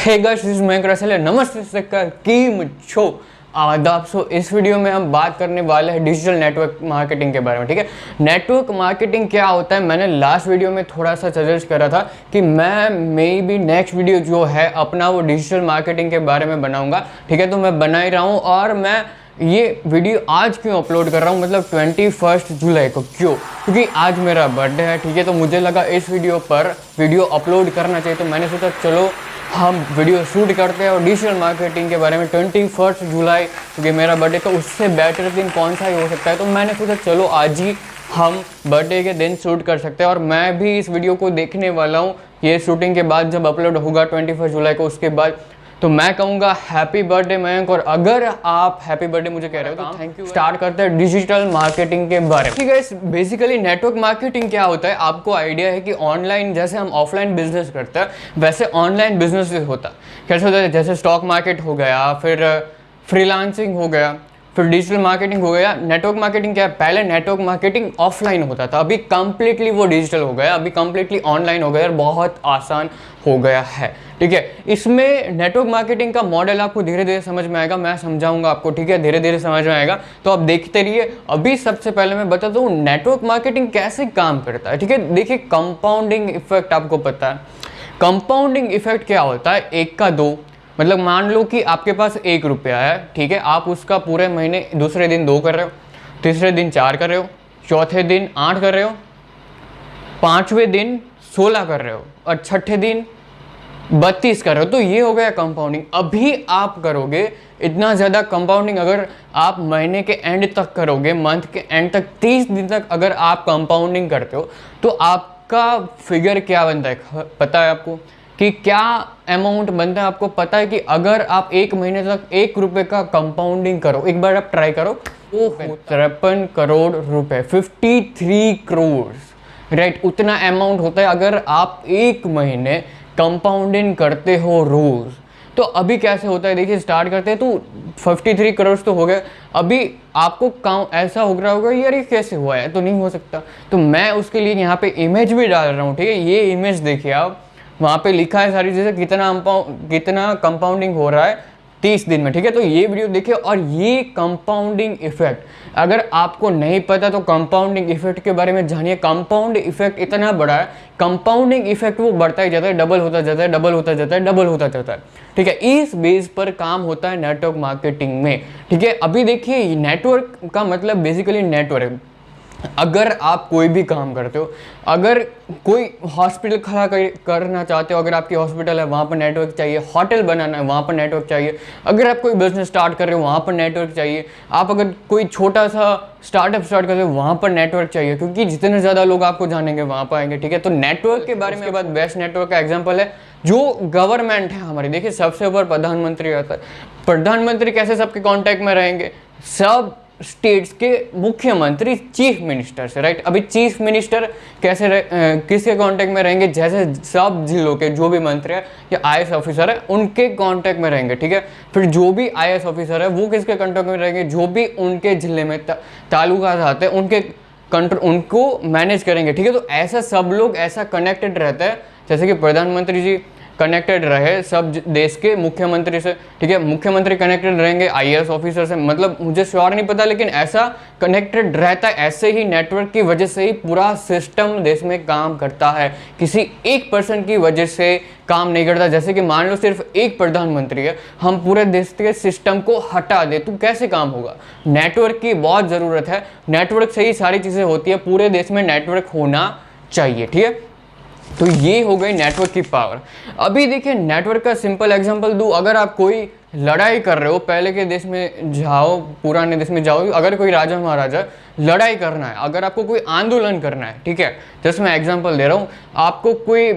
Hey guys, this is Mayank Russell. नमस्ते sir कीम छो आदाब। इस वीडियो में हम बात करने वाले हैं डिजिटल नेटवर्क मार्केटिंग के बारे में। ठीक है, नेटवर्क मार्केटिंग क्या होता है, मैंने लास्ट वीडियो में थोड़ा सा सजेस्ट करा था कि मैं मे बी नेक्स्ट वीडियो जो है अपना वो डिजिटल मार्केटिंग के बारे में बनाऊंगा। ठीक है, तो मैं बना ही रहा हूँ और मैं ये वीडियो आज क्यों अपलोड कर रहा हूँ, मतलब 21 जुलाई को। क्यों? क्योंकि आज मेरा बर्थडे है। ठीक है, तो मुझे लगा इस वीडियो पर वीडियो अपलोड करना चाहिए, तो मैंने सोचा चलो हम वीडियो शूट करते हैं और डिजिटल मार्केटिंग के बारे में 21 जुलाई, क्योंकि मेरा बर्थडे, तो उससे बेटर दिन कौन सा ही हो सकता है। तो मैंने सोचा चलो आज ही हम बर्थडे के दिन शूट कर सकते हैं और मैं भी इस वीडियो को देखने वाला हूँ। ये शूटिंग के बाद जब अपलोड होगा 21 जुलाई को, उसके बाद तो मैं कहूँगा हैप्पी बर्थडे मयंक। और अगर आप हैप्पी बर्थडे मुझे कह रहे हो तो थैंक यू। स्टार्ट करते हैं डिजिटल मार्केटिंग के बारे में। ठीक है, बेसिकली नेटवर्क मार्केटिंग क्या होता है, आपको आइडिया है कि ऑनलाइन जैसे हम ऑफलाइन बिजनेस करते हैं वैसे ऑनलाइन बिजनेस होता है। कैसे होता है, जैसे स्टॉक मार्केट हो गया, फिर फ्रीलांसिंग हो गया, फिर डिजिटल मार्केटिंग हो गया। नेटवर्क मार्केटिंग क्या है, पहले नेटवर्क मार्केटिंग ऑफलाइन होता था, अभी कंप्लीटली वो डिजिटल हो गया, अभी कंप्लीटली ऑनलाइन हो गया और बहुत आसान हो गया है। ठीक है, इसमें नेटवर्क मार्केटिंग का मॉडल आपको धीरे धीरे समझ में आएगा, मैं समझाऊंगा आपको। ठीक है, धीरे धीरे समझ में आएगा, तो आप देखते रहिए। अभी सबसे पहले मैं बताता हूँ नेटवर्क मार्केटिंग कैसे काम करता है। ठीक है, देखिए कंपाउंडिंग इफेक्ट आपको पता है। कंपाउंडिंग इफेक्ट क्या होता है, 1 का 2, मतलब मान लो कि आपके पास 1 रुपया है। ठीक है, आप उसका पूरे महीने दूसरे दिन 2 कर रहे हो, तीसरे दिन 4 कर रहे हो, चौथे दिन 8 कर रहे हो, 5वें दिन 16 कर रहे हो और छठे दिन 32 कर रहे हो। तो ये हो गया कंपाउंडिंग। अभी आप करोगे इतना ज़्यादा कंपाउंडिंग, अगर आप महीने के एंड तक करोगे, मंथ के एंड तक 30 दिन तक अगर आप कंपाउंडिंग करते हो तो आपका फिगर क्या बनता है पता है आपको, कि क्या अमाउंट बनता है आपको पता है कि अगर आप 1 महीने तक 1 रुपये का कंपाउंडिंग करो, एक बार आप ट्राई करो, वो 53 करोड़ रुपए, 53 करोड़, राइट, उतना अमाउंट होता है अगर आप 1 महीने कंपाउंडिंग करते हो रोज। तो अभी कैसे होता है, देखिए स्टार्ट करते हैं तो 53 करोड़ तो हो गए। अभी आपको काउंट ऐसा हो रहा होगा यार ये कैसे हुआ है, तो नहीं हो सकता। तो मैं उसके लिए यहाँ पे इमेज भी डाल रहा हूँ। ठीक है, ये इमेज देखिए आप, वहाँ पे लिखा है सारी चीज़ें, कितना कंपाउंडिंग हो रहा है 30 दिन में। ठीक है, तो ये वीडियो देखिए। और ये कंपाउंडिंग इफेक्ट अगर आपको नहीं पता तो कंपाउंडिंग इफेक्ट के बारे में जानिए। कंपाउंड इफेक्ट इतना बड़ा है, कंपाउंडिंग इफेक्ट वो बढ़ता ही जाता है, डबल होता जाता है, डबल होता जाता है, डबल होता जाता है। ठीक है, इस बेस पर काम होता है नेटवर्क मार्केटिंग में। ठीक है, अभी देखिए नेटवर्क का मतलब बेसिकली नेटवर्क। अगर आप कोई भी काम करते हो, अगर कोई हॉस्पिटल खड़ा करना चाहते हो, अगर आपकी हॉस्पिटल है वहाँ पर नेटवर्क चाहिए, होटल बनाना है वहाँ पर नेटवर्क चाहिए, अगर आप कोई बिजनेस स्टार्ट कर रहे हो वहाँ पर नेटवर्क चाहिए, आप अगर कोई छोटा सा स्टार्टअप स्टार्ट कर रहे हो वहाँ पर नेटवर्क चाहिए, क्योंकि जितने ज़्यादा लोग आपको जानेंगे वहाँ पर आएंगे। ठीक है, तो नेटवर्क के बारे में के बाद बेस्ट नेटवर्क का एग्जाम्पल है जो गवर्नमेंट है हमारी। देखिए सबसे ऊपर प्रधानमंत्री आता है। प्रधानमंत्री कैसे सबके कॉन्टैक्ट में रहेंगे, सब स्टेट्स के मुख्यमंत्री चीफ मिनिस्टर से, राइट। अभी चीफ मिनिस्टर कैसे किसके कांटेक्ट में रहेंगे, जैसे सब जिलों के जो भी मंत्री है या आईएएस ऑफिसर है उनके कांटेक्ट में रहेंगे। ठीक है, फिर जो भी आईएएस ऑफिसर है वो किसके कांटेक्ट में रहेंगे, जो भी उनके जिले में तालुका आते हैं उनके उनको मैनेज करेंगे। ठीक है, तो ऐसा सब लोग ऐसा कनेक्टेड रहता है, जैसे कि प्रधानमंत्री जी कनेक्टेड रहे सब देश के मुख्यमंत्री से। ठीक है, मुख्यमंत्री कनेक्टेड रहेंगे आईएएस ऑफिसर से, मतलब मुझे श्योर नहीं पता लेकिन ऐसा कनेक्टेड रहता है। ऐसे ही नेटवर्क की वजह से ही पूरा सिस्टम देश में काम करता है, किसी एक पर्सन की वजह से काम नहीं करता। जैसे कि मान लो सिर्फ एक प्रधानमंत्री है, हम पूरे देश के सिस्टम को हटा दे तो कैसे काम होगा। नेटवर्क की बहुत ज़रूरत है, नेटवर्क से ही सारी चीज़ें होती है, पूरे देश में नेटवर्क होना चाहिए। ठीक है, तो ये हो गई नेटवर्क की पावर। अभी देखिए नेटवर्क का सिंपल एग्जांपल दूं, अगर आप कोई लड़ाई कर रहे हो, पहले के देश में जाओ, पुराने देश में जाओ, अगर कोई राजा महाराजा लड़ाई करना है, अगर आपको कोई आंदोलन करना है, ठीक है, जैसे मैं एग्जांपल दे रहा हूँ, आपको कोई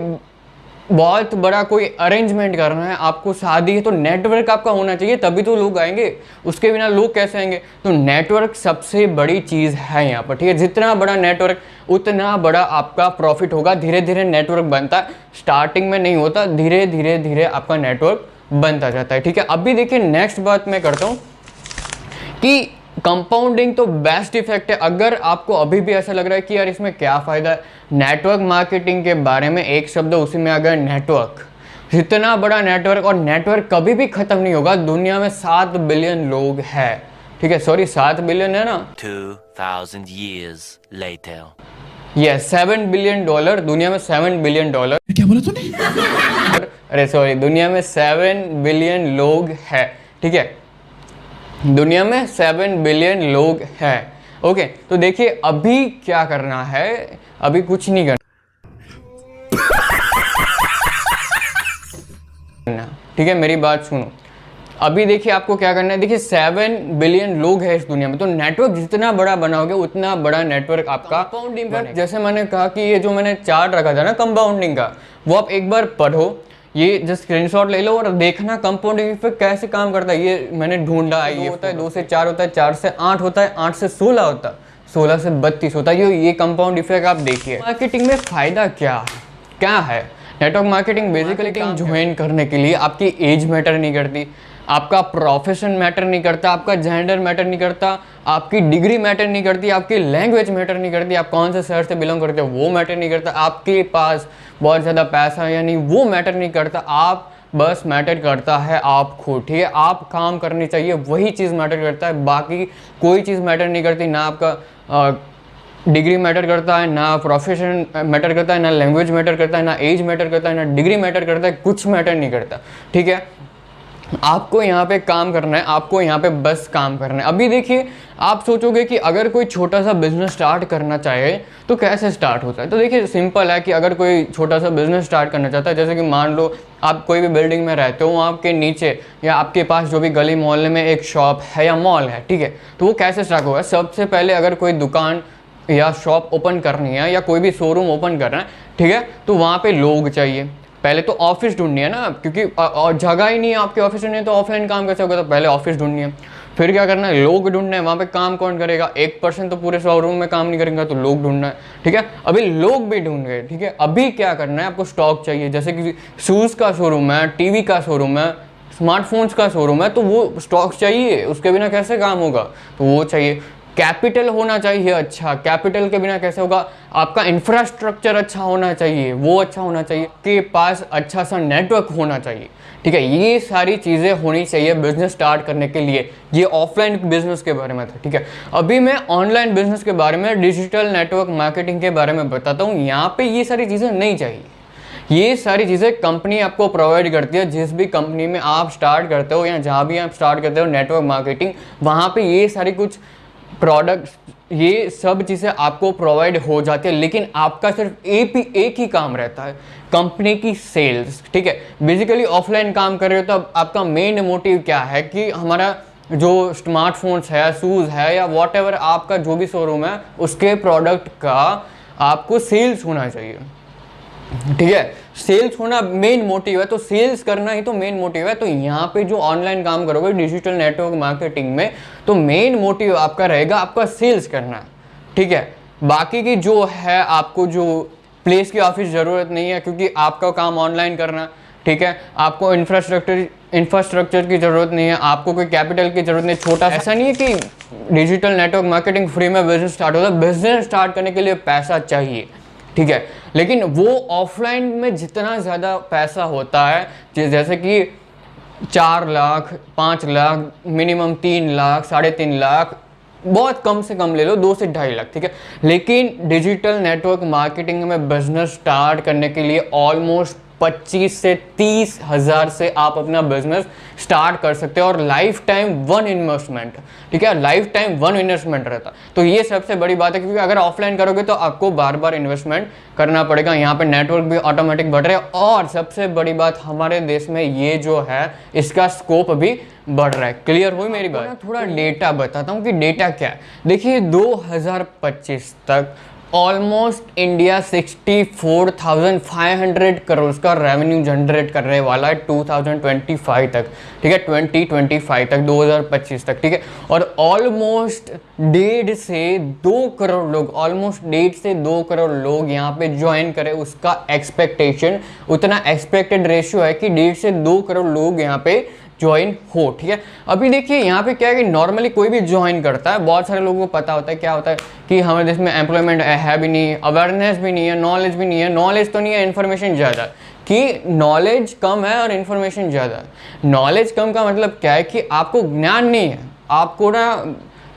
बहुत बड़ा कोई अरेंजमेंट करना है, आपको शादी है, तो नेटवर्क आपका होना चाहिए तभी तो लोग आएंगे, उसके बिना लोग कैसे आएंगे। तो नेटवर्क सबसे बड़ी चीज़ है यहाँ पर। ठीक है, जितना बड़ा नेटवर्क उतना बड़ा आपका प्रॉफिट होगा। धीरे धीरे नेटवर्क बनता है, स्टार्टिंग में नहीं होता, धीरे धीरे धीरे आपका नेटवर्क बनता जाता है। ठीक है, अभी देखिए नेक्स्ट बात मैं करता हूँ कि कंपाउंडिंग तो बेस्ट इफेक्ट है। अगर आपको अभी भी ऐसा लग रहा है कि यार इसमें क्या फ़ायदा है, नेटवर्क मार्केटिंग के बारे में एक शब्द उसी में आ गया नेटवर्क, जितना बड़ा नेटवर्क, और नेटवर्क कभी भी खत्म नहीं होगा। दुनिया में 7 बिलियन लोग हैं, ठीक है, सॉरी 7 बिलियन है ना, 2000 years later. यस $7 बिलियन, दुनिया में $7 बिलियन, क्या बोला तूने? अरे सॉरी, दुनिया में 7 बिलियन लोग हैं, ठीक है, दुनिया में 7 बिलियन लोग हैं। ओके, तो देखिए अभी क्या करना है, अभी कुछ नहीं करना, ठीक है, मेरी बात सुनो। अभी देखिए आपको क्या करना है, देखिए 7 बिलियन लोग हैं इस दुनिया में, तो नेटवर्क जितना बड़ा बनाओगे उतना बड़ा नेटवर्क आपका कंपाउंडिंग का। जैसे मैंने कहा कि ये जो मैंने चार्ट रखा था ना कंपाउंडिंग का, वो आप एक बार पढ़ो, ये जस्ट स्क्रीनशॉट ले लो और देखना कंपाउंडिंग इफेक्ट कैसे काम करता है। ये मैंने ढूंढा है, ये होता है 2 से 4 होता है, 4 से 8 होता है, 8 से 16 होता है, 16 से 32 होता है। ये कंपाउंड इफेक्ट आप देखिए। मार्केटिंग में फायदा क्या है? नेटवर्क मार्केटिंग बेसिकली ज्वाइन करने के लिए आपकी एज मैटर नहीं करती, आपका प्रोफेशन मैटर नहीं करता, आपका जेंडर मैटर नहीं करता, आपकी डिग्री मैटर नहीं करती, आपकी लैंग्वेज मैटर नहीं करती, आप कौन से शहर से बिलोंग करते हो वो मैटर नहीं करता, आपके पास बहुत ज़्यादा पैसा है या नहीं वो मैटर नहीं करता, आप बस मैटर करता है आप खुद, ठीक है, आप काम करनी चाहिए वही चीज़ मैटर करता है, बाकी कोई चीज़ मैटर नहीं करती। ना आपका डिग्री मैटर करता है, ना प्रोफेशन मैटर करता है, ना लैंग्वेज मैटर करता है, ना एज मैटर करता है, ना डिग्री मैटर करता है, कुछ मैटर नहीं करता, ठीक है। आपको यहाँ पे काम करना है, आपको यहाँ पे बस काम करना है। अभी देखिए आप सोचोगे कि अगर कोई छोटा सा बिजनेस स्टार्ट करना चाहे तो कैसे स्टार्ट होता है, तो देखिए सिंपल है कि अगर कोई छोटा सा बिजनेस स्टार्ट करना चाहता है, जैसे कि मान लो आप कोई भी बिल्डिंग में रहते हो, आपके नीचे या आपके पास जो भी गली मोहल्ले में एक शॉप है या मॉल है, ठीक है, तो वो कैसे स्टार्ट होगा? सबसे पहले अगर कोई दुकान या शॉप ओपन करनी है या कोई भी शोरूम ओपन करना है, ठीक है, तो वहाँ पे लोग चाहिए। पहले तो ऑफिस ढूंढनी है ना, क्योंकि और जगह ही नहीं है आपके ऑफिस ढूंढनी है तो ऑफलाइन काम कैसे होगा, तो पहले ऑफिस ढूंढनी है, फिर क्या करना है, लोग ढूंढना है। वहाँ पे काम कौन करेगा? 1% तो पूरे शोरूम में काम नहीं करेंगे, तो लोग ढूंढना है, ठीक है। अभी लोग भी ढूंढ गए, ठीक है, अभी क्या करना है, आपको स्टॉक चाहिए। जैसे कि शूज़ का शोरूम है, टीवी का शोरूम है, स्मार्टफोन्स का शोरूम है, तो वो स्टॉक चाहिए, उसके बिना कैसे काम होगा, तो वो चाहिए। कैपिटल होना चाहिए अच्छा, कैपिटल के बिना कैसे होगा? आपका इंफ्रास्ट्रक्चर अच्छा होना चाहिए, वो अच्छा होना चाहिए, के पास अच्छा सा नेटवर्क होना चाहिए, ठीक है, ये सारी चीज़ें होनी चाहिए बिजनेस स्टार्ट करने के लिए। ये ऑफलाइन बिजनेस के बारे में था, ठीक है। अभी मैं ऑनलाइन बिजनेस के बारे में, डिजिटल नेटवर्क मार्केटिंग के बारे में बताता हूँ। यहाँ पे ये सारी चीज़ें नहीं चाहिए, ये सारी चीज़ें कंपनी आपको प्रोवाइड करती है। जिस भी कंपनी में आप स्टार्ट करते हो या जहाँ भी आप स्टार्ट करते हो नेटवर्क मार्केटिंग, वहाँ पे ये सारी कुछ प्रोडक्ट्स, ये सब चीज़ें आपको प्रोवाइड हो जाती है, लेकिन आपका सिर्फ एक ही काम रहता है, कंपनी की सेल्स, ठीक है। बेसिकली ऑफलाइन काम कर रहे हो तो आपका मेन मोटिव क्या है कि हमारा जो स्मार्टफोन्स है, शूज़ है या वॉटएवर आपका जो भी शोरूम है उसके प्रोडक्ट का आपको सेल्स होना चाहिए, ठीक है, सेल्स होना मेन मोटिव है, तो सेल्स करना ही तो मेन मोटिव है। तो यहाँ पे जो ऑनलाइन काम करोगे डिजिटल नेटवर्क मार्केटिंग में, तो मेन मोटिव आपका रहेगा आपका सेल्स करना, ठीक है। बाकी की जो है आपको जो प्लेस की ऑफिस ज़रूरत नहीं है, क्योंकि आपका काम ऑनलाइन करना, ठीक है। आपको इंफ्रास्ट्रक्चर की ज़रूरत नहीं है, आपको कोई कैपिटल की ज़रूरत नहीं। छोटा ऐसा नहीं है कि डिजिटल नेटवर्क मार्केटिंग फ्री में बिजनेस स्टार्ट होता है, बिजनेस स्टार्ट करने के लिए पैसा चाहिए, ठीक है, लेकिन वो ऑफलाइन में जितना ज़्यादा पैसा होता है, जैसे कि 4 लाख, 5 लाख, मिनिमम 3 लाख, 3.5 लाख, बहुत कम से कम ले लो 2 से 2.5 लाख, ठीक है। लेकिन डिजिटल नेटवर्क मार्केटिंग में बिजनेस स्टार्ट करने के लिए ऑलमोस्ट 25 से 30 हज़ार से आप अपना बिजनेस स्टार्ट कर सकते हो, और लाइफ टाइम 1 इन्वेस्टमेंट, ठीक है, लाइफ टाइम 1 इन्वेस्टमेंट रहता। तो ये सबसे बड़ी बात है, क्योंकि अगर ऑफलाइन करोगे तो आपको बार बार इन्वेस्टमेंट करना पड़ेगा। यहाँ पे नेटवर्क भी ऑटोमेटिक बढ़ रहा है, और सबसे बड़ी बात हमारे देश में ये जो है इसका स्कोप भी बढ़ रहा है। क्लियर हुई मेरी बात? थोड़ा डेटा बताता हूँ कि डेटा क्या है। देखिए 2025 तक ऑलमोस्ट इंडिया 64,500 करोड़ का रेवेन्यू जनरेट करने वाला है 2025 तक, ठीक है, 2025 तक, 2025 तक, ठीक है। और ऑलमोस्ट 1.5 से 2 करोड़ लोग, ऑलमोस्ट 1.5 से 2 करोड़ लोग यहाँ पे ज्वाइन करें, उसका एक्सपेक्टेशन, उतना एक्सपेक्टेड रेशियो है कि 1.5 से 2 करोड़ लोग यहाँ पे ज्वाइन हो, ठीक है। अभी देखिए यहाँ पे क्या है कि नॉर्मली कोई भी ज्वाइन करता है, बहुत सारे लोगों को पता होता है क्या होता है कि हमारे देश में एम्प्लॉयमेंट है भी नहीं, अवेयरनेस भी नहीं है, नॉलेज भी नहीं है, नॉलेज तो नहीं है, इन्फॉर्मेशन ज़्यादा, कि नॉलेज कम है और इन्फॉर्मेशन ज़्यादा है। नॉलेज कम का मतलब क्या है कि आपको ज्ञान नहीं है, आपको ना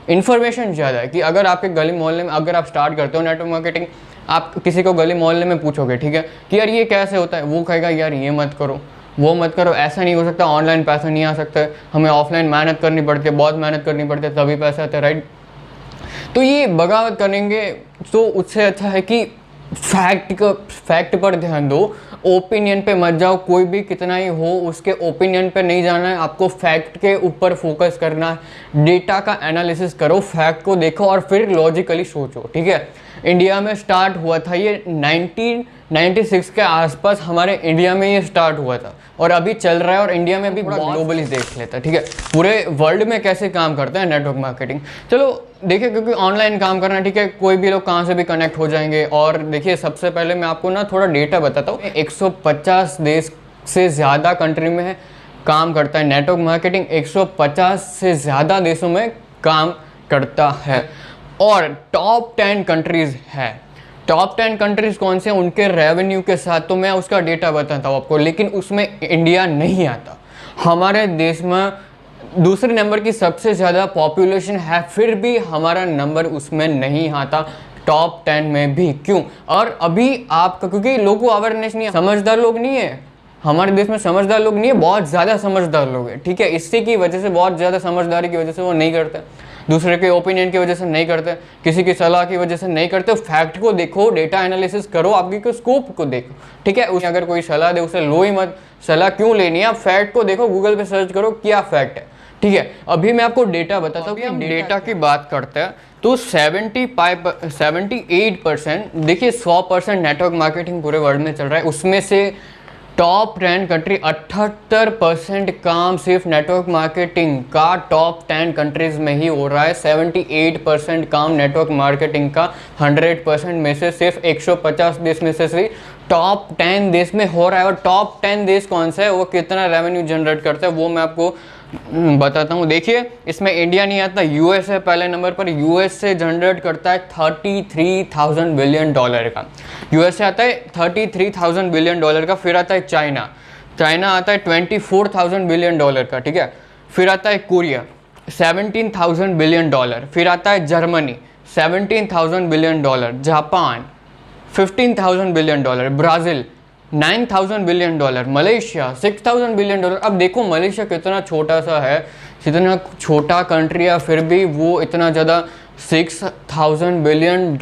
इन्फॉर्मेशन ज़्यादा है। कि अगर आपके गली मोहल्ले में अगर आप स्टार्ट करते हो नेटवर्क मार्केटिंग, आप किसी को गली मोहल्ले में पूछोगे, ठीक है, कि यार ये कैसे होता है, वो कहेगा यार ये मत करो, वो मत करो, ऐसा नहीं हो सकता, ऑनलाइन पैसा नहीं आ सकता, हमें ऑफलाइन मेहनत करनी पड़ती है, बहुत मेहनत करनी पड़ती है तभी पैसा आता है, राइट। तो ये बगावत करेंगे तो उससे अच्छा है कि फैक्ट पर ध्यान दो, ओपिनियन पे मत जाओ। कोई भी कितना ही हो उसके ओपिनियन पे नहीं जाना है, आपको फैक्ट के ऊपर फोकस करना है। डेटा का एनालिसिस करो, फैक्ट को देखो और फिर लॉजिकली सोचो, ठीक है। इंडिया में स्टार्ट हुआ था ये 1996 के आसपास, हमारे इंडिया में ये स्टार्ट हुआ था और अभी चल रहा है, और इंडिया में भी ग्लोबली देख लेता है, ठीक है, पूरे वर्ल्ड में कैसे काम करता है नेटवर्क मार्केटिंग। चलो देखिए, क्योंकि ऑनलाइन काम करना, ठीक है, कोई भी लोग कहाँ से भी कनेक्ट हो जाएंगे। और देखिए, सबसे पहले मैं आपको ना थोड़ा डेटा बताता हूँ। 150 देश से ज़्यादा कंट्री में काम करता है नेटवर्क मार्केटिंग, 150 से ज़्यादा देशों में काम करता है। और टॉप 10 कंट्रीज़ है। टॉप 10 कंट्रीज़ कौन से हैं उनके रेवेन्यू के साथ, तो मैं उसका डेटा बताता हूँ आपको, लेकिन उसमें इंडिया नहीं आता। हमारे देश में दूसरे नंबर की सबसे ज़्यादा पॉपुलेशन है, फिर भी हमारा नंबर उसमें नहीं आता टॉप 10 में भी। क्यों? और अभी आपका, क्योंकि लोगों को अवेयरनेस नहीं है, समझदार लोग नहीं है हमारे देश में, समझदार लोग नहीं है, बहुत ज़्यादा समझदार लोग हैं, ठीक है। इसी की वजह से, बहुत ज़्यादा समझदारी की वजह से वो नहीं करते, दूसरे के ओपिनियन की वजह से नहीं करते, किसी की सलाह की वजह से नहीं करते। फैक्ट को देखो, डेटा एनालिसिस करो, आपकी को स्कोप को देखो, ठीक है। उसे अगर कोई सलाह दे उसे लो ही मत, सलाह क्यों लेनी है, आप फैक्ट को देखो, गूगल पे सर्च करो क्या फैक्ट है, ठीक है। अभी मैं आपको डेटा बताता हूँ। हम डेटा की बात करते हैं तो 78%, देखिए 100% नेटवर्क मार्केटिंग पूरे वर्ल्ड में चल रहा है, उसमें से टॉप 10 कंट्री 78% काम सिर्फ नेटवर्क मार्केटिंग का टॉप 10 कंट्रीज में ही हो रहा है। 78% काम नेटवर्क मार्केटिंग का 100% में से सिर्फ 150 देश में से टॉप 10 देश में हो रहा है। और टॉप 10 देश कौन सा है, वो कितना रेवेन्यू जनरेट करता है, वो मैं आपको बताता हूँ। देखिए, इसमें इंडिया नहीं आता, यूएस है पहले नंबर पर। यूएस से जनरेट करता है $33,000 बिलियन का। यूएस से आता है $33,000 बिलियन का। फिर आता है चाइना, चाइना आता है $24,000 बिलियन का, ठीक है। फिर आता है कोरिया, $17,000 बिलियन। फिर आता है Germany, $17,000 billion. Japan, $15,000 billion. Brazil, $9,000 billion. Malaysia, $6,000 billion. अब देखो मलेशिया कितना छोटा सा है, इतना छोटा कंट्री है, फिर भी वो इतना ज़्यादा, $6,000 बिलियन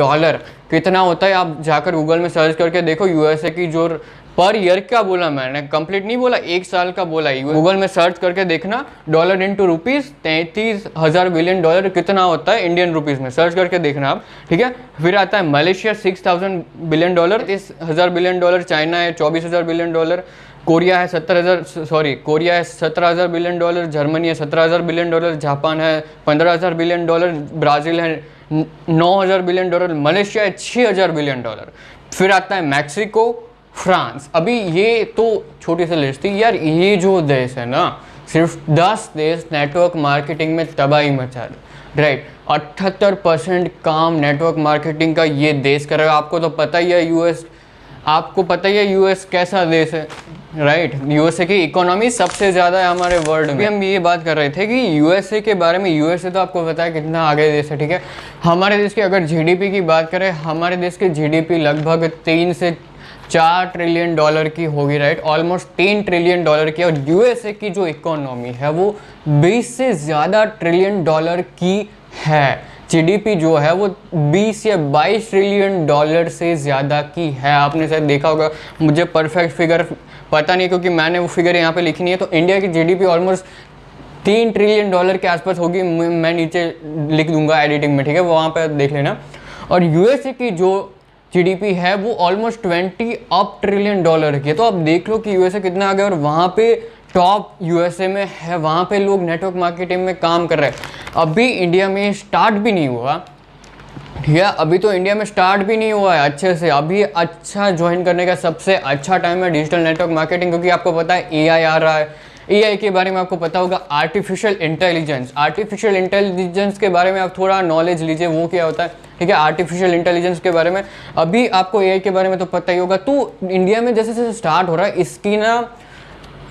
कितना होता है, आप जाकर गूगल में सर्च करके देखो। यूएसए की जो पर ईयर का बोला, मैंने कंप्लीट नहीं बोला, एक साल का बोला, गूगल में सर्च करके देखना, डॉलर इंटू रुपीज़, $33,000 बिलियन कितना होता है इंडियन रुपीज़ में, सर्च करके देखना आप, ठीक है। फिर आता है मलेशिया, $6,000 बिलियन, $30,000 बिलियन। चाइना है $24,000 बिलियन। कोरिया है कोरिया है $17,000 बिलियन। जर्मनी है $17,000 बिलियन। जापान है $15,000 बिलियन। ब्राज़ील है $9,000 बिलियन। मलेशिया है $6,000 बिलियन। फिर आता है मैक्सिको, फ्रांस। अभी ये तो छोटी सी लिस्ट थी यार, ये जो देश है ना, सिर्फ 10 देश नेटवर्क मार्केटिंग में तबाही मचा रहे, राइट। 78% काम नेटवर्क मार्केटिंग का ये देश कर रहा है। आपको तो पता ही है यूएस, आपको पता ही है यूएस कैसा देश है, राइट। यूएसए की इकोनॉमी सबसे ज़्यादा है हमारे वर्ल्ड में। हम ये बात कर रहे थे कि यूएसए के बारे में, यूएसए तो आपको पता है कितना आगे देश है, ठीक है। हमारे देश की अगर जीडीपी की बात करें, हमारे देश की जीडीपी लगभग 3 से 4 ट्रिलियन डॉलर की होगी, राइट, ऑलमोस्ट 3 ट्रिलियन डॉलर की। और यूएसए की जो इकोनॉमी है वो 20 से ज़्यादा ट्रिलियन डॉलर की है। जीडीपी जो है वो 20 या 22 ट्रिलियन डॉलर से ज़्यादा की है। आपने शायद देखा होगा, मुझे परफेक्ट फिगर पता नहीं क्योंकि मैंने वो फिगर यहाँ पे लिखी नहीं है। तो इंडिया की जीडीपी ऑलमोस्ट 3 ट्रिलियन डॉलर के आसपास होगी, मैं नीचे लिख दूंगा एडिटिंग में, ठीक है, वहाँ पर देख लेना। और यूएसए की जो जीडीपी है वो ऑलमोस्ट 20 अप ट्रिलियन डॉलर की है। तो आप देख लो कि यूएसए कितना आ गया, और वहाँ पे टॉप यूएसए में है, वहाँ पे लोग नेटवर्क मार्केटिंग में काम कर रहे हैं। अभी इंडिया में स्टार्ट भी नहीं हुआ, ठीक है, अभी तो इंडिया में स्टार्ट भी नहीं हुआ है अच्छे से। अभी अच्छा ज्वाइन करने का सबसे अच्छा टाइम है डिजिटल नेटवर्क मार्केटिंग, क्योंकि आपको पता है एआई आ रहा है, एआई के बारे में आपको पता होगा, आर्टिफिशियल इंटेलिजेंस के बारे में आप थोड़ा नॉलेज लीजिए, वो क्या होता है, ठीक है। आर्टिफिशियल इंटेलिजेंस के बारे में अभी आपको एआई के बारे में तो पता ही होगा। तो इंडिया में जैसे जैसे स्टार्ट हो रहा है, इसकी ना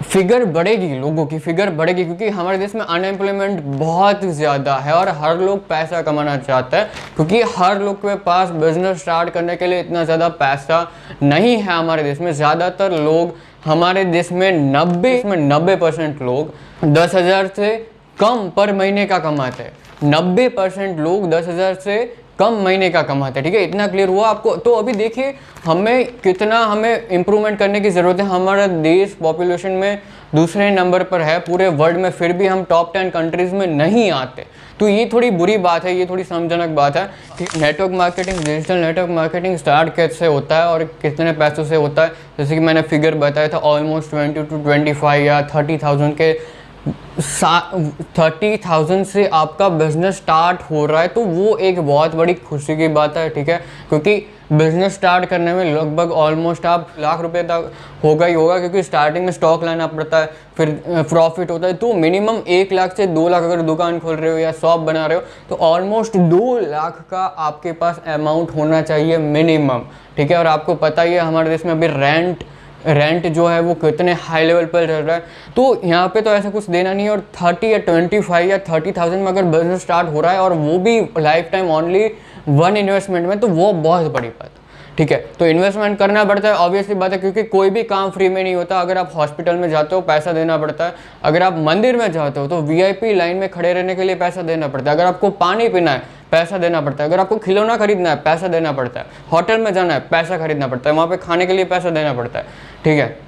फिगर बढ़ेगी, लोगों की फिगर बढ़ेगी, क्योंकि हमारे देश में अनएम्प्लॉयमेंट बहुत ज़्यादा है और हर लोग पैसा कमाना चाहता है, क्योंकि हर लोग के पास बिजनेस स्टार्ट करने के लिए इतना ज़्यादा पैसा नहीं है हमारे देश में। ज़्यादातर लोग हमारे देश में 90% लोग 10,000 से कम पर महीने का कमाते हैं। 90% लोग 10,000 से कम महीने का कमाते हैं, ठीक है। इतना क्लियर हुआ आपको। तो अभी देखिए हमें इम्प्रूवमेंट करने की ज़रूरत है। हमारा देश पॉपुलेशन में दूसरे नंबर पर है पूरे वर्ल्ड में, फिर भी हम टॉप 10 कंट्रीज़ में नहीं आते। तो ये थोड़ी बुरी बात है, ये थोड़ी सम्मानजनक बात है कि network marketing, digital network marketing start कैसे होता है और कितने पैसों से होता है। जैसे कि मैंने फिगर बताया था, ऑलमोस्ट 20 to 25 या 30,000 के 30,000 से आपका बिजनेस स्टार्ट हो रहा है। तो वो एक बहुत बड़ी खुशी की बात है, ठीक है, क्योंकि बिजनेस स्टार्ट करने में लगभग ऑलमोस्ट आप लाख रुपए तक होगा ही होगा, क्योंकि स्टार्टिंग में स्टॉक लाना पड़ता है, फिर प्रॉफिट होता है। तो मिनिमम 1 लाख से 2 लाख अगर दुकान खोल रहे हो या शॉप बना रहे हो तो ऑलमोस्ट 2 लाख का आपके पास अमाउंट होना चाहिए मिनिमम, ठीक है। और आपको पता ही है हमारे देश में अभी रेंट जो है वो कितने हाई लेवल पर चल रहा है। तो यहाँ पे तो ऐसा कुछ देना नहीं है। और 30 या 25 या 30,000 में अगर बिजनेस स्टार्ट हो रहा है और वो भी लाइफ टाइम ओनली 1 इन्वेस्टमेंट में, तो वो बहुत बड़ी बात है, ठीक है। तो इन्वेस्टमेंट करना पड़ता है, ऑब्वियसली बात है, क्योंकि कोई भी काम फ्री में नहीं होता। अगर आप हॉस्पिटल में जाते हो पैसा देना पड़ता है, अगर आप मंदिर में जाते हो तो वीआईपी लाइन में खड़े रहने के लिए पैसा देना पड़ता है, अगर आपको पानी पीना है पैसा देना पड़ता है, अगर आपको खिलौना खरीदना है पैसा देना पड़ता है, होटल में जाना है पैसा खरीदना पड़ता है, वहाँ पे खाने के लिए पैसा देना पड़ता है, ठीक है।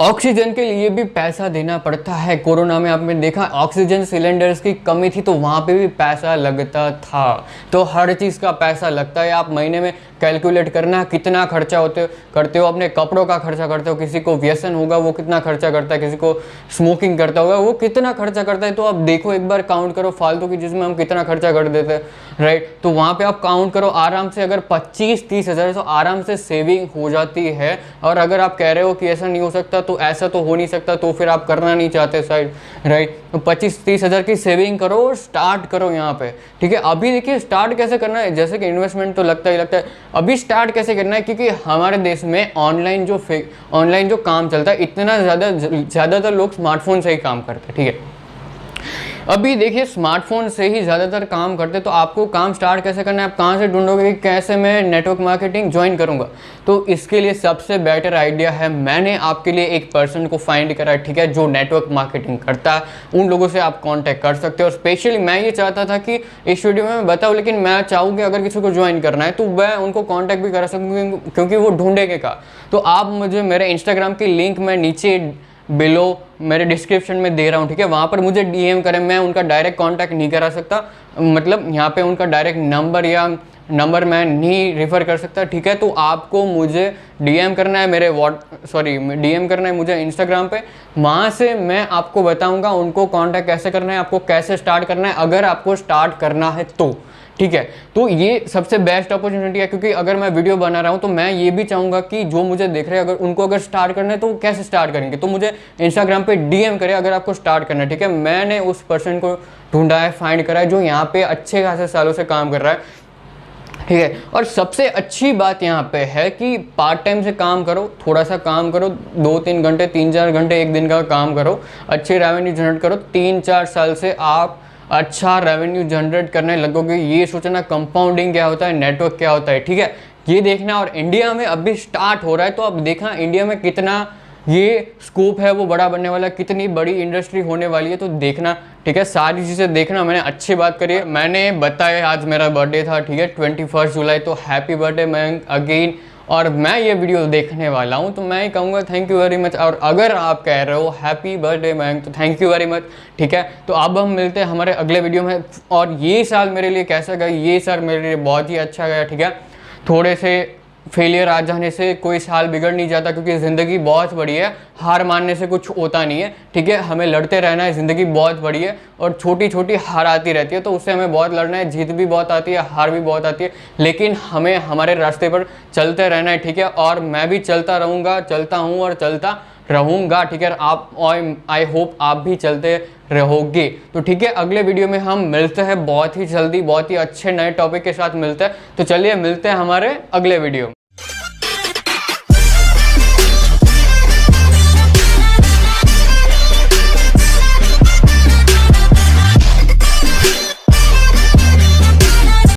ऑक्सीजन के लिए भी पैसा देना पड़ता है। कोरोना में आपने देखा ऑक्सीजन सिलेंडर्स की कमी थी, तो वहाँ पे भी पैसा लगता था। तो हर चीज़ का पैसा लगता है। आप महीने में कैलकुलेट करना कितना खर्चा करते हो, अपने कपड़ों का खर्चा करते हो, किसी को व्यसन होगा वो कितना खर्चा करता है, किसी को स्मोकिंग करता होगा वो कितना खर्चा करता है। तो आप देखो एक बार काउंट करो फालतू की चीज़ में हम कितना खर्चा कर देते हैं, राइट। तो वहाँ पे आप काउंट करो आराम से, अगर 25-30 हज़ार तो आराम से सेविंग हो जाती है। और अगर आप कह रहे हो कि ऐसा नहीं हो सकता, तो ऐसा तो हो नहीं सकता, तो फिर आप करना नहीं चाहते साइड, राइट। तो 25-30 हज़ार की सेविंग करो और स्टार्ट करो यहाँ पे, ठीक है। अभी देखिए स्टार्ट कैसे करना है, जैसे कि इन्वेस्टमेंट तो लगता ही लगता है, अभी स्टार्ट कैसे करना है, क्योंकि हमारे देश में ऑनलाइन जो काम चलता है, इतना ज़्यादातर लोग स्मार्टफोन से ही काम करते हैं, ठीक है। अभी देखिए स्मार्टफोन से ही ज़्यादातर काम करते, तो आपको काम स्टार्ट कैसे करना है, आप कहाँ से ढूंढोगे कि कैसे मैं नेटवर्क मार्केटिंग ज्वाइन करूँगा। तो इसके लिए सबसे बेटर आइडिया है, मैंने आपके लिए एक पर्सन को फाइंड करा है, ठीक है, जो नेटवर्क मार्केटिंग करता है। उन लोगों से आप कांटेक्ट कर सकते हो। और स्पेशली मैं ये चाहता था कि इस वीडियो में मैं बताऊँ, लेकिन मैं चाहूँ कि अगर किसी को ज्वाइन करना है तो मैं उनको कॉन्टैक्ट भी कर सकूँ, क्योंकि वो ढूंढेंगे का। तो आप मुझे मेरे इंस्टाग्राम की लिंक मैं नीचे बिलो मेरे डिस्क्रिप्शन में दे रहा हूँ, ठीक है, वहाँ पर मुझे डीएम करें। मैं उनका डायरेक्ट कांटेक्ट नहीं करा सकता, मतलब यहाँ पे उनका डायरेक्ट नंबर मैं नहीं रेफ़र कर सकता, ठीक है। तो आपको मुझे डीएम करना है डीएम करना है मुझे इंस्टाग्राम पे, वहाँ से मैं आपको बताऊँगा उनको कांटेक्ट कैसे करना है, आपको कैसे स्टार्ट करना है, अगर आपको स्टार्ट करना है तो, ठीक है। तो ये सबसे बेस्ट अपॉर्चुनिटी है, क्योंकि अगर मैं वीडियो बना रहा हूँ तो मैं ये भी चाहूँगा कि जो मुझे देख रहे हैं अगर उनको अगर स्टार्ट करना है तो कैसे स्टार्ट करेंगे, तो मुझे इंस्टाग्राम पे डीएम करें अगर आपको स्टार्ट करना है, ठीक है। मैंने उस पर्सन को ढूंढा है, फाइंड करा है, जो यहाँ पे अच्छे खासे सालों से काम कर रहा है, ठीक है। और सबसे अच्छी बात यहाँ पे है कि पार्ट टाइम से काम करो, थोड़ा सा काम करो, 2-3 घंटे 3-4 घंटे एक दिन का काम करो, अच्छे रेवेन्यू जनरेट करो। 3-4 साल से आप अच्छा रेवेन्यू जनरेट करने लगोगे। ये सोचना कंपाउंडिंग क्या होता है, नेटवर्क क्या होता है, ठीक है, ये देखना। और इंडिया में अभी स्टार्ट हो रहा है, तो अब देखना इंडिया में कितना ये स्कोप है वो बड़ा बनने वाला है, कितनी बड़ी इंडस्ट्री होने वाली है, तो देखना, ठीक है। सारी चीज़ें देखना। मैंने अच्छी बात करी है, मैंने बताया आज मेरा बर्थडे था, ठीक है, 21 जुलाई, तो हैप्पी बर्थडे मयंक अगेन। और मैं ये वीडियो देखने वाला हूँ तो मैं ही कहूँगा थैंक यू वेरी मच। और अगर आप कह रहे हो हैप्पी बर्थडे मयंक तो थैंक यू वेरी मच, ठीक है। तो अब हम मिलते हैं हमारे अगले वीडियो में। और ये साल मेरे लिए कैसा गया, ये साल मेरे लिए बहुत ही अच्छा गया, ठीक है। थोड़े से फेलियर आ जाने से कोई साल बिगड़ नहीं जाता, क्योंकि ज़िंदगी बहुत बड़ी है, हार मानने से कुछ होता नहीं है, ठीक है। हमें लड़ते रहना है, ज़िंदगी बहुत बड़ी है और छोटी छोटी हार आती रहती है, तो उससे हमें बहुत लड़ना है। जीत भी बहुत आती है, हार भी बहुत आती है, लेकिन हमें हमारे रास्ते पर चलते रहना है, ठीक है। और मैं भी चलता रहूँगा, चलता हूँ और चलता रहूँगा, ठीक है। आप आई होप आप भी चलते रहोगे। तो ठीक है, अगले वीडियो में हम मिलते हैं बहुत ही जल्दी, बहुत ही अच्छे नए टॉपिक के साथ मिलते हैं। तो चलिए मिलते हैं हमारे अगले वीडियो में।